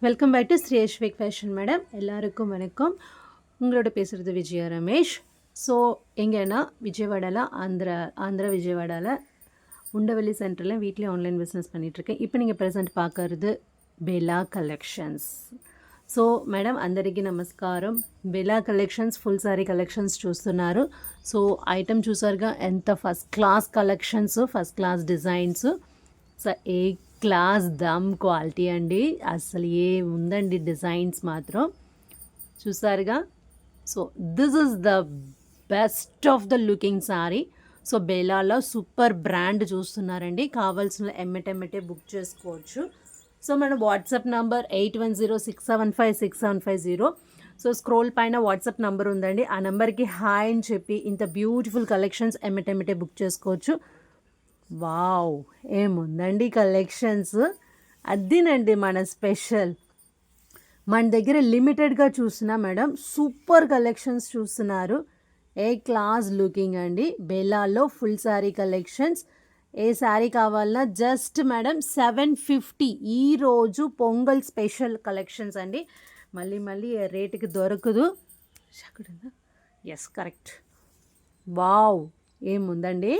Welcome back to Shri Yashvik fashion madam. எல்லாருக்கும் வணக்கம். உங்களோட பேசுகிறது விஜயா ரமேஷ். ஸோ எங்கன்னா விஜயவாடாவில் ஆந்திரா விஜயவாடாவில் உண்டவள்ளி சென்டரில் வீட்லேயே ஆன்லைன் பிஸ்னஸ் பண்ணிகிட்ருக்கேன். இப்போ நீங்கள் ப்ரெசென்ட் பார்க்கறது బెలా కలెక్షన్స్. సో మేడం అందరికీ నమస్కారం. Bela collections full sari collections చూస్తున్నారు. సో ఐటమ్ చూసారుగా, ఎంత first class collections, first class designs. So A class దమ్ క్వాలిటీ అండి, అసలు ఏ ఉందండి డిజైన్స్ మాత్రం చూసారుగా. So this is the best of the looking sari. So బెలాలో సూపర్ బ్రాండ్ చూస్తున్నారండి. కావాల్సిన ఎమ్మటెమ్మటే బుక్ చేసుకోవచ్చు. సో మన వాట్సాప్ నంబర్ 8106756750. సో స్క్రోల్ పైన వాట్సాప్ నంబర్ ఉందండి. ఆ నెంబర్కి హాయ్ అని చెప్పి ఇంత బ్యూటిఫుల్ కలెక్షన్స్ ఎమ్మటెమ్మటే బుక్ చేసుకోవచ్చు. వావ్, ఏముందండి కలెక్షన్స్, అదేనండి మన స్పెషల్. మన దగ్గర లిమిటెడ్గా చూస్తున్నా మేడం, సూపర్ కలెక్షన్స్ చూస్తున్నారు. ఏ క్లాస్ లుకింగ్ అండి. బెలాలో ఫుల్ శారీ కలెక్షన్స్. ఏ శారీ కావాలన్నా జస్ట్ మేడం 750. ఈరోజు పొంగల్ స్పెషల్ కలెక్షన్స్ అండి. మళ్ళీ రేటుకి దొరకదు. Yes, correct. వావ్, ఏముందండి,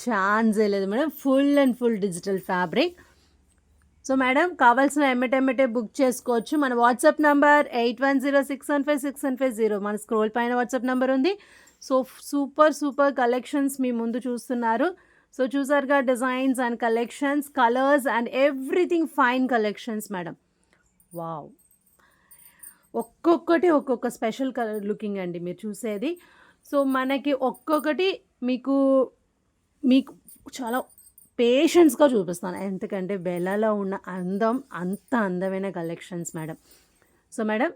ఛాన్సే లేదు madam. Full and full digital fabric. So madam కావాల్సిన ఎమ్మటెమ్మటే బుక్ చేసుకోవచ్చు. మన వాట్సాప్ నంబర్ 8106156150. మన స్క్రోల్ పైన వాట్సాప్ నెంబర్ ఉంది. సో సూపర్ కలెక్షన్స్ మీ ముందు చూస్తున్నారు. సో చూసారుగా, designs and collections, colours and everything fine collections madam. Wow, ఒక్కొక్కటి ఒక్కొక్క స్పెషల్ కలర్ లుకింగ్ అండి మీరు చూసేది. సో మనకి ఒక్కొక్కటి మీకు చాలా పేషెన్స్గా చూపిస్తాను, ఎందుకంటే బెలాలో ఉన్న అందం అంత అందమైన కలెక్షన్స్ మేడం. సో மேடம்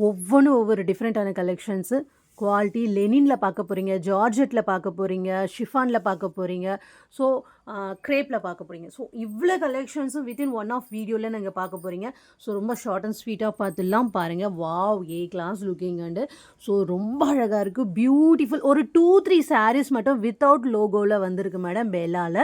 ஒவ்வொரு டிஃப்ரெண்ட்டான கலெக்ஷன்ஸு. குவாலிட்டி லெனினில் பார்க்க போகிறீங்க, ஜார்ஜெட்டில் பார்க்க போகிறீங்க, ஷிஃபானில் பார்க்க போகிறீங்க, ஸோ க்ரேப்பில் பார்க்க போகிறீங்க. ஸோ இவ்வளோ கலெக்ஷன்ஸும் வித்தின் ஒன் ஆஃப் வீடியோவில் நீங்கள் பார்க்க போகிறீங்க. ஸோ ரொம்ப ஷார்ட் அண்ட் ஸ்வீட்டாக பார்த்துலாம் பாருங்கள். Wow, A class looking and. So ரொம்ப அழகாக இருக்குது, பியூட்டிஃபுல். ஒரு 2-3 சாரீஸ் மட்டும் வித்தவுட் லோகோவில் வந்திருக்கு மேடம் பெலாவில்.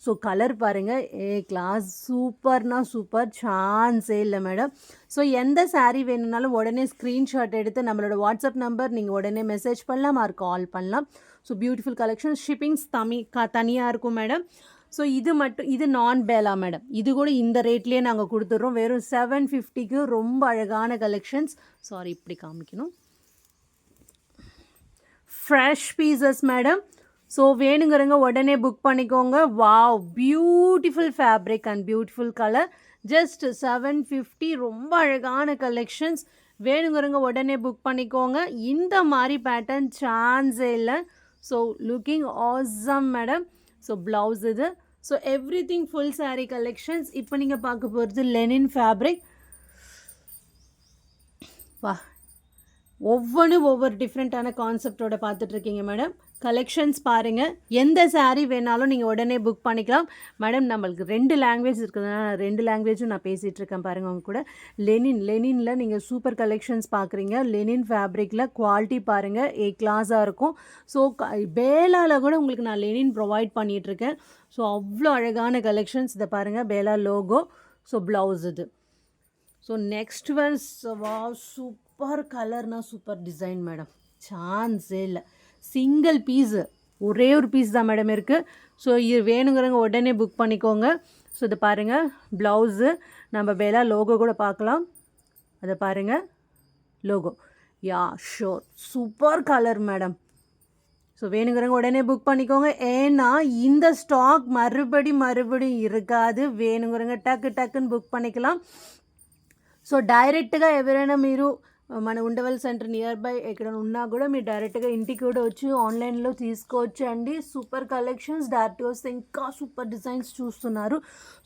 ஸோ கலர் பாருங்கள், ஏ கிளாஸ், சூப்பர்னா சூப்பர், சான்ஸே இல்லை மேடம். ஸோ எந்த சாரீ வேணும்னாலும் உடனே ஸ்க்ரீன்ஷாட் எடுத்து நம்மளோட வாட்ஸ்அப் நம்பர் நீங்கள் உடனே மெசேஜ் பண்ணலாம் ஆர் கால் பண்ணலாம். So beautiful collection. ஷிப்பிங்ஸ் தனியாக இருக்கும் மேடம். ஸோ இது நான் பேலா மேடம். இது கூட இந்த ரேட்லேயே நாங்கள் கொடுத்துட்றோம், வெறும் 750க்கு. ரொம்ப அழகான கலெக்ஷன்ஸ். சாரி, இப்படி காமிக்கணும். Fresh pieces madam. ஸோ வேணுங்கிறவங்க உடனே புக் பண்ணிக்கோங்க. Wow, beautiful fabric and beautiful colour. Just 750. ரொம்ப அழகான கலெக்ஷன்ஸ். வேணுங்கிறவங்க உடனே புக் பண்ணிக்கோங்க. இந்த மாதிரி பேட்டர்ன் சான்ஸே இல்லை. So looking awesome madam. So blouse இது. So everything full sari collections. இப்போ நீங்கள் பார்க்க போகிறது லெனின் ஃபேப்ரிக். வா, ஒவ்வொரு டிஃப்ரெண்ட்டான கான்செப்டோட பார்த்துட்ருக்கீங்க மேடம். கலெக்ஷன்ஸ் பாருங்கள். எந்த சாரீ வேணாலும் நீங்கள் உடனே புக் பண்ணிக்கலாம் மேடம். நம்மளுக்கு 2 லாங்குவேஜ் இருக்குதுன்னா 2 லாங்குவேஜும் நான் பேசிகிட்ருக்கேன் பாருங்கள் அவங்க கூட. லெனினில் நீங்கள் சூப்பர் கலெக்ஷன்ஸ் பார்க்குறீங்க. லெனின் ஃபேப்ரிக்கில் குவாலிட்டி பாருங்கள், ஏ கிளாஸாக இருக்கும். ஸோ பேலாவில் கூட உங்களுக்கு நான் லெனின் ப்ரொவைட் பண்ணிகிட்ருக்கேன். ஸோ அவ்வளோ அழகான கலெக்ஷன்ஸ். இதை பாருங்கள், பேலா லோகோ. ஸோ ப்ளவுஸ் இது. ஸோ நெக்ஸ்ட் ஒன்ஸ், வா, சூப்பர் கலர்னா சூப்பர் டிசைன் மேடம், சான்ஸே இல்லை. சிங்கிள் பீஸு, ஒரே ஒரு பீஸ் தான் மேடம் இருக்குது. ஸோ இது வேணுங்கிறவங்க உடனே புக் பண்ணிக்கோங்க. ஸோ இதை பாருங்கள், ப்ளவுஸு. நம்ம பேலா லோகோ கூட பார்க்கலாம். அதை பாருங்கள், logo. Yeah, sure, super colour madam. So வேணுங்கிறவங்க உடனே புக் பண்ணிக்கோங்க. ஏன்னா இந்த ஸ்டாக் மறுபடியும் இருக்காது. వేణుగురంగా టక్కుன்னு బుక్ பண்ணிக்கலாம். సో డైరెక్ట్గా ఎవరైనా మీరు మన ఉండవల్ సెంటర్ నియర్ బై ఎక్కడ ఉన్నా కూడా మీరు డైరెక్ట్గా ఇంటికి కూడా వచ్చి ఆన్లైన్లో తీసుకోవచ్చు అండి. Super collections. డైరెక్ట్గా వస్తే ఇంకా సూపర్ డిజైన్స్ చూస్తున్నారు.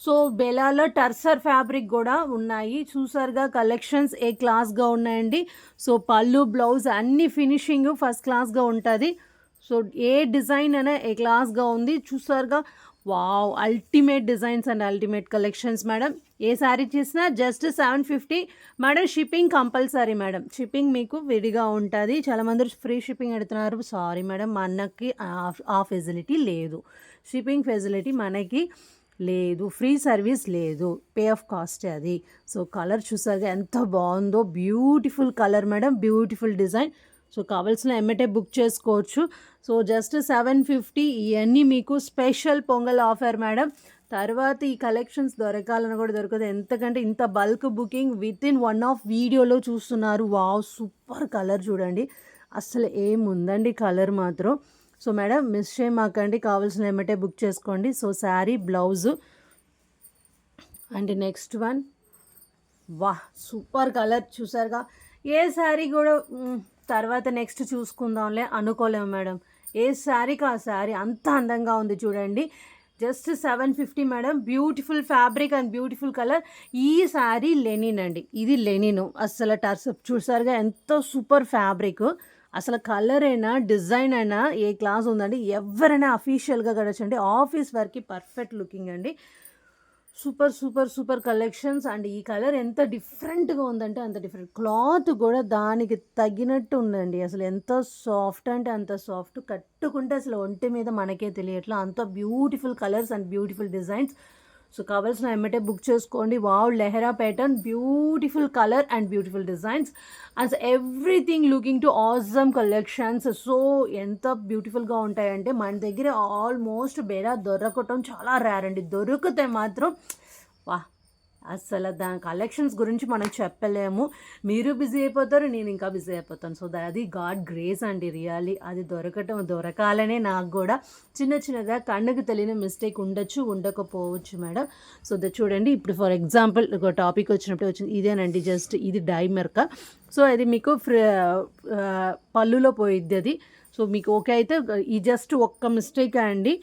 సో బెలాలో టర్సర్ ఫ్యాబ్రిక్ కూడా ఉన్నాయి. చూసారుగా, కలెక్షన్స్ ఏ క్లాస్గా ఉన్నాయండి. సో పళ్ళు, బ్లౌజ్ అన్ని ఫినిషింగ్ ఫస్ట్ క్లాస్గా ఉంటుంది. సో ఏ డిజైన్ అయినా ఏ క్లాస్గా ఉంది. చూసారుగా, wow, ultimate designs and ultimate collections madam. A sari చేసినా just 750 madam. Shipping compulsory madam. Shipping మీకు విడిగా ఉంటుంది. చాలామంది ఫ్రీ షిప్పింగ్ అడుగుతున్నారు. సారీ మేడం, మనకి ఆ ఫెసిలిటీ లేదు. షిప్పింగ్ ఫెసిలిటీ మనకి లేదు, ఫ్రీ సర్వీస్ లేదు, పే ఆఫ్ కాస్టే అది. సో కలర్ చూసారుగా ఎంత బాగుందో, beautiful colour madam, beautiful design. So కావాల్సిన ఎమ్మటే బుక్ చేసుకోవచ్చు. సో జస్ట్ 750 ఇవన్నీ మీకు స్పెషల్ పొంగల్ ఆఫర్ మేడం. తర్వాత ఈ కలెక్షన్స్ దొరకాలని కూడా దొరకదు, ఎందుకంటే ఇంత బల్క్ బుకింగ్ విత్ ఇన్ 1 వీడియోలో చూస్తున్నారు. వావ్, సూపర్ కలర్ చూడండి, అసలు ఏముందండి కలర్ మాత్రం. సో మేడం మిస్ చేయమాకండి, కావాల్సిన ఎమ్మటే బుక్ చేసుకోండి. So sari, blouse and next one, వాహ్ సూపర్ కలర్ చూసారుగా. ఏ శారీ కూడా తర్వాత నెక్స్ట్ చూసుకుందాంలే అనుకోలేము మేడం, ఏ శారీకి ఆ శారీ అంత అందంగా ఉంది చూడండి. Just 750 madam, beautiful fabric and beautiful colour. ఈ శారీ లెనిన్ అండి, ఇది లెనిన్. అసలు టర్స్ చూసారుగా ఎంతో సూపర్ ఫ్యాబ్రిక్. అసలు కలర్ అయినా డిజైన్ అయినా ఏ క్లాస్ ఉందండి, ఎవరైనా అఫీషియల్గా కడచండి, ఆఫీస్ వర్క్కి పర్ఫెక్ట్ లుకింగ్ అండి. Super super super collections. And ఈ కలర్ ఎంత డిఫరెంట్గా ఉందంటే అంత డిఫరెంట్, క్లాత్ కూడా దానికి తగినట్టు ఉందండి. అసలు ఎంత సాఫ్ట్ అంటే అంత సాఫ్ట్, కట్టుకుంటే అసలు ఒంటి మీద మనకే తెలియట్లా, అంత beautiful colours and beautiful designs. So కావాల్సిన ఎమ్మటే బుక్ చేసుకోండి. Wow, lehariya pattern, beautiful colour and beautiful designs and everything looking to awesome collections. So ఎంత బ్యూటిఫుల్గా ఉంటాయంటే మన దగ్గర ఆల్మోస్ట్ బేరా దొరకటం చాలా రేర్ అండి, దొరికితే మాత్రం వా, అసలు దాని కలెక్షన్స్ గురించి మనం చెప్పలేము. మీరు బిజీ అయిపోతారు, నేను ఇంకా బిజీ అయిపోతాను. సో అది గాడ్ గ్రేస్ అండి, రియల్లీ అది దొరకాలనే నాకు కూడా చిన్న చిన్నగా కన్నుకు తెలియని మిస్టేక్ ఉండొచ్చు, ఉండకపోవచ్చు మేడం. సో చూడండి, ఇప్పుడు ఫర్ ఎగ్జాంపుల్ ఒక టాపిక్ వచ్చినప్పుడు వచ్చింది ఇదేనండి, జస్ట్ ఇది డైమర్క. సో అది మీకు పళ్ళులో పోయిద్ది అది. సో మీకు ఓకే అయితే ఈ జస్ట్ ఒక్క మిస్టేక్ అండి,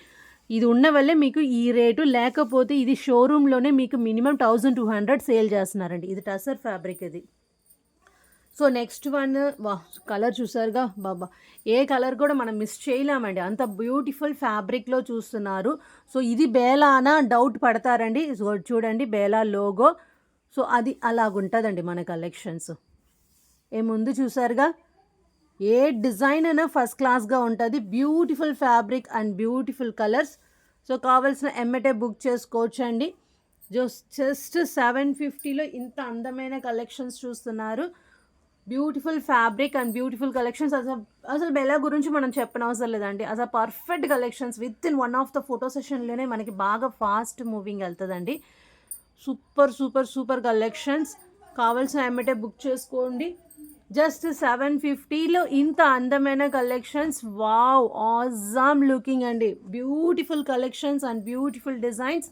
ఇది ఉన్న వల్లే మీకు ఈ రేటు, లేకపోతే ఇది షోరూంలోనే మీకు మినిమం 1200 సేల్ చేస్తున్నారండి. ఇది టసర్ ఫ్యాబ్రిక్ ఇది. సో నెక్స్ట్ వన్, వా కలర్ చూసారుగా బాబా, ఏ కలర్ కూడా మనం మిస్ చేయలేమండి, అంత బ్యూటిఫుల్ ఫ్యాబ్రిక్లో చూస్తున్నారు. సో ఇది బేలానా డౌట్ పడతారండి. సో చూడండి బేలా లోగో, సో అది అలాగుంటుందండి మన కలెక్షన్స్. ఏముందు చూసారుగా, ఏ డిజైన్ అయినా ఫస్ట్ క్లాస్గా ఉంటుంది, beautiful fabric and beautiful colours. So కావాల్సిన ఎమ్మటే బుక్ చేసుకోవచ్చండి. జస్ట్ 750లో ఇంత అందమైన కలెక్షన్స్ చూస్తున్నారు, beautiful fabric and beautiful collections. అసలు బెలా గురించి మనం చెప్పనవసరం లేదండి, అసలు perfect collections. Within 1 photo సెషన్లోనే మనకి బాగా ఫాస్ట్ మూవింగ్ వెళ్తుందండి. సూపర్ సూపర్ సూపర్ కలెక్షన్స్, కావాల్సిన ఎమ్మటే బుక్ చేసుకోండి. జస్ట్ 750లో ఇంత అందమైన కలెక్షన్స్. వావ్, ఆసమ్ లుకింగ్ అండి, beautiful collections and beautiful designs,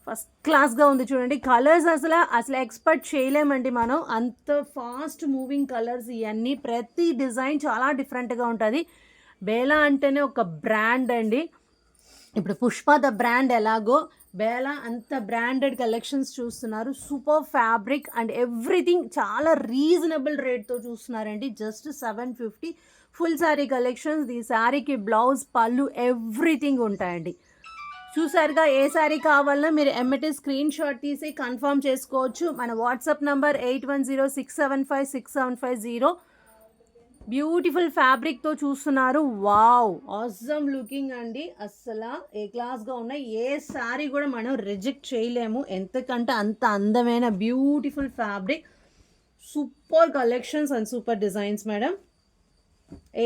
first క్లాస్గా ఉంది చూడండి. కలర్స్ అసలు ఎక్స్పెక్ట్ చేయలేమండి మనం, అంత ఫాస్ట్ మూవింగ్ కలర్స్ ఇవన్నీ. ప్రతి డిజైన్ చాలా డిఫరెంట్గా ఉంటుంది. బేలా అంటేనే ఒక బ్రాండ్ అండి, ఇప్పుడు పుష్ప ద బ్రాండ్ ఎలాగో బేలా అంత బ్రాండెడ్ కలెక్షన్స్ చూస్తున్నారు. సూపర్ ఫ్యాబ్రిక్ అండ్ ఎవ్రీథింగ్ చాలా రీజనబుల్ రేట్తో చూస్తున్నారండి. Just 750 full sari collections. ఈ శారీకి బ్లౌజ్, పళ్ళు ఎవ్రీథింగ్ ఉంటాయండి. చూసారుగా, ఏ శారీ కావాలన్నా మీరు ఎమ్మటే స్క్రీన్ షాట్ తీసి కన్ఫర్మ్ చేసుకోవచ్చు. మన వాట్సాప్ నంబర్ 8106756750. బ్యూటిఫుల్ ఫ్యాబ్రిక్తో చూస్తున్నారు. వావ్, ఆసమ్ లుకింగ్ అండి, అస్సలు ఏ క్లాస్గా ఉన్నాయి. ఏ శారీ కూడా మనం రిజెక్ట్ చేయలేము, ఎంతకంటే అంత అందమైన beautiful fabric, super collections and super designs madam.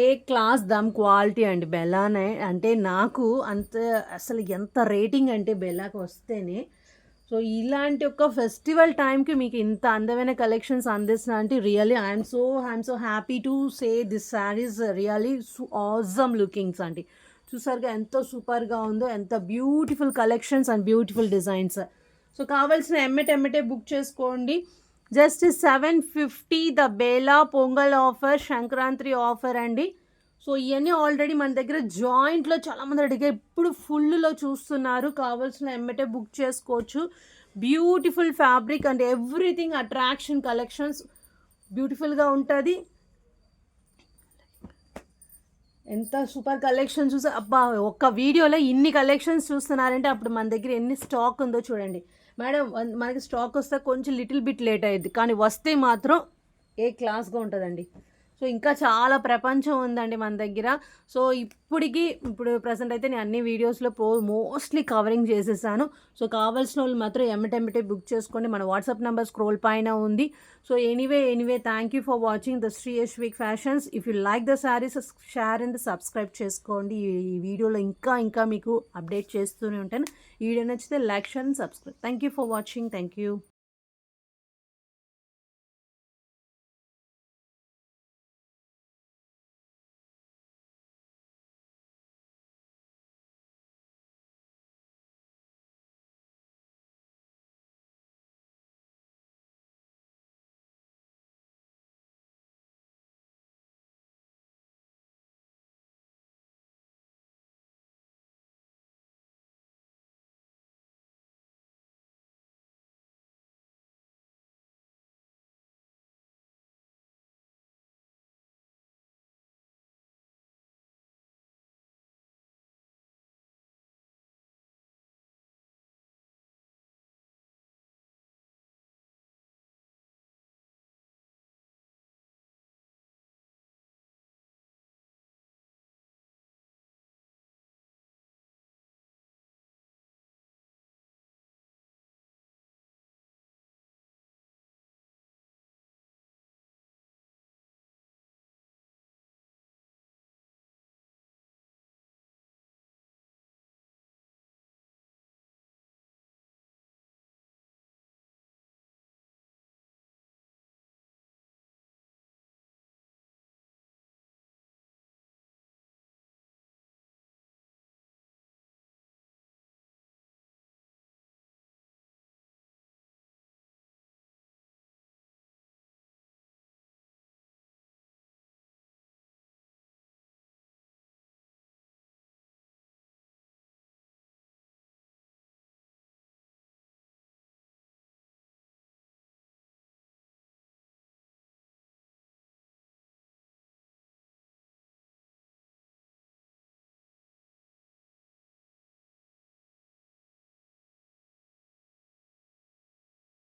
A class దమ్ క్వాలిటీ అండి బెల్లానే అంటే నాకు అంత అసలు ఎంత రేటింగ్ అంటే బెల్లాకి వస్తేనే. సో ఇలాంటి ఒక ఫెస్టివల్ టైంకి మీకు ఇంత అందమైన కలెక్షన్స్ అందిస్తున్నా అంటే really I'm so happy to say this sarees really awesome lookings అండి. చూసారుగా ఎంతో సూపర్గా ఉందో, ఎంత beautiful collections and beautiful designs. So కావాల్సిన ఎమ్మటే బుక్ చేసుకోండి. Just 750 the Bela Pongal offer, Sankranti offer అండి. సో ఇవన్నీ ఆల్రెడీ మన దగ్గర జాయింట్లో చాలామంది అడిగే ఇప్పుడు ఫుల్లో చూస్తున్నారు. కావాల్సిన ఎమ్మటే బుక్ చేసుకోవచ్చు. Beautiful fabric and everything attraction collections, బ్యూటిఫుల్గా ఉంటుంది. ఎంత సూపర్ కలెక్షన్ చూసా అబ్బా, ఒక్క వీడియోలో ఇన్ని కలెక్షన్స్ చూస్తున్నారంటే అప్పుడు మన దగ్గర ఎన్ని స్టాక్ ఉందో చూడండి మేడం. మనకి స్టాక్ వస్తే కొంచెం లిటిల్ బిట్ లేట్ అయ్యింది, కానీ వస్తే మాత్రం ఏ క్లాస్గా ఉంటుందండి. సో సో ఇంకా చాలా ప్రపంచం ఉందండి మన దగ్గర. సో ఇప్పుడు ప్రెజెంట్ అయితే నేను అన్ని వీడియోస్లో మోస్ట్లీ కవరింగ్ చేసేసాను. సో కావాల్సిన వాళ్ళు మాత్రం ఎమ్మటెమ్మటే బుక్ చేసుకోండి. మన వాట్సాప్ నెంబర్ స్క్రోల్ పైన ఉంది. So anyway thank you for watching the Shri Yashvik fashions. If you like the sarees share and subscribe చేసుకోండి. ఈ వీడియోలో ఇంకా మీకు అప్డేట్ చేస్తూనే ఉంటాను. ఈ వీడియో నచ్చితే like, share and subscribe. Thank you for watching. Thank you.